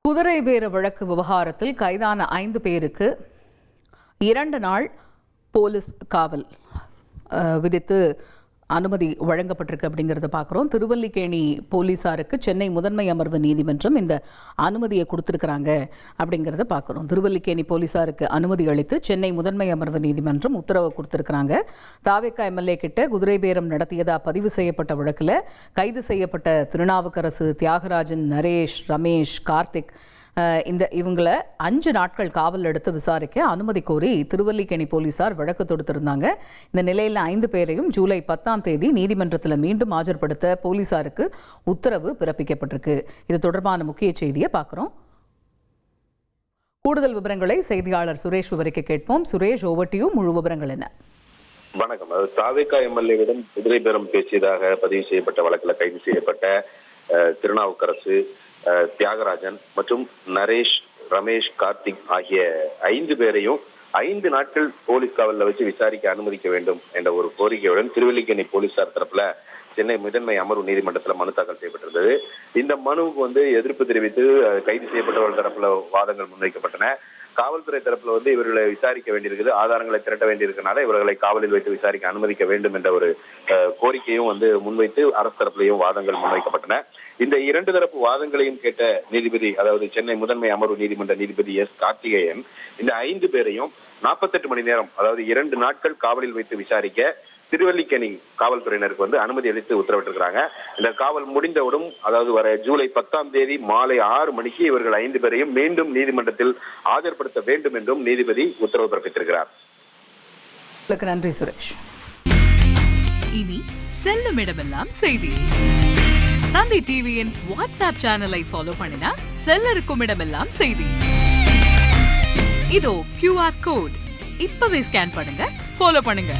குதிரை பேர வழக்கு விவகாரத்தில் கைதான 5 பேருக்கு 2 நாள் போலீஸ் காவல் விதித்து அனுமதி வழங்கப்பட்டிருக்கு அப்படிங்கிறத பார்க்குறோம். திருவல்லிக்கேணி போலீஸாருக்கு சென்னை முதன்மை அமர்வு நீதிமன்றம் இந்த அனுமதியை கொடுத்துருக்குறாங்க அப்படிங்கிறத பார்க்குறோம். திருவல்லிக்கேணி போலீஸாருக்கு அனுமதி அளித்து சென்னை முதன்மை அமர்வு நீதிமன்றம் உத்தரவு கொடுத்துருக்குறாங்க. தாவேக்கா எம்எல்ஏ கிட்ட குதிரை பேரம் நடத்தியதா பதிவு செய்யப்பட்ட வழக்கில் கைது செய்யப்பட்ட திருநாவுக்கரசு, தியாகராஜன், நரேஷ், ரமேஷ், கார்த்திக் இவங்களை 5 நாட்கள் காவல் எடுத்து விசாரிக்க அனுமதி கோரி திருவல்லிக்கேணி போலீசார் வழக்கு தொடுத்திருந்தாங்க. இந்த நிலையில் 5 பேரையும் ஜூலை 10ஆம் தேதி நீதிமன்றத்தில் மீண்டும் ஆஜர்படுத்த போலீசாருக்கு உத்தரவு பிறப்பிக்கப்பட்டிருக்கு. இது தொடர்பான முக்கிய செய்தியை பார்க்குறோம். கூடுதல் விவரங்களை செய்தியாளர் சுரேஷ் விவரிக்க கேட்போம். சுரேஷ், ஓவர்டியூ, முழு விவரங்கள் என்ன? வணக்கம். தாவேக்கா எம்எல்ஏவிடம் குதிரை பேரம் பேசியதாக பதிவு செய்யப்பட்ட வழக்கில் கைது செய்யப்பட்ட திருநாவுக்கரசு, தியாகராஜன் மற்றும் நரேஷ், ரமேஷ், கார்த்திக் ஆகிய 5 பேரையும் 5 நாட்கள் போலீஸ் காவலில் வச்சு விசாரிக்க அனுமதிக்க வேண்டும் என்ற ஒரு கோரிக்கையுடன் திருவல்லிக்கேணி போலீசார் தரப்புல சென்னை முதன்மை அமர்வு நீதிமன்றத்தில் மனு தாக்கல் செய்யப்பட்டிருந்தது. இந்த மனுவுக்கு எதிர்ப்பு தெரிவித்து கைது செய்யப்பட்டவர்கள் தரப்புல வாதங்கள் முன்வைக்கப்பட்டன. காவல்துறை தரப்புல இவர்களை விசாரிக்க வேண்டியிருக்குது, ஆதாரங்களை திரட்ட வேண்டியிருக்கனால இவர்களை காவலில் வைத்து விசாரிக்க அனுமதிக்க வேண்டும் என்ற ஒரு கோரிக்கையும் முன்வைத்து அரசு தரப்புலையும் வாதங்கள் முன்வைக்கப்பட்டன. இந்த 2 தரப்பு வாதங்களையும் கேட்ட நீதிபதி, அதாவது சென்னை முதன்மை அமர்வு நீதிமன்ற நீதிபதி எஸ். கார்த்திகேயன், இந்த 5 பேரையும் 48 மணி நேரம், அதாவது 2 நாட்கள் காவலில் வைத்து விசாரிக்க திருவல்லிக்கேணி காவல்துறையினருக்கு அனுமதி அளித்து உத்தரவிட்டிருக்கிறாங்க. இந்த காவல் முடிந்தவுடன், அதாவது வர ஜூலை 10ஆம் தேதி மாலை 6 மணிக்கு இவர்கள் 5 பேரையும் மீண்டும் நீதிமன்றத்தில் ஆஜர்படுத்த வேண்டும் என்றும் நீதிபதி உத்தரவு பிறப்பித்திருக்கிறார். நன்றி சுரேஷ். இனி செல்லும் இடமெல்லாம் செய்தி. தந்தை டிவியின் வாட்ஸ்அப் சேனலை ஃபாலோ பண்ணினா செல்லருக்கும் இடமெல்லாம் செய்தி. இதோ QR கோட் இப்பவே ஸ்கேன் பண்ணுங்க, ஃபாலோ பண்ணுங்க.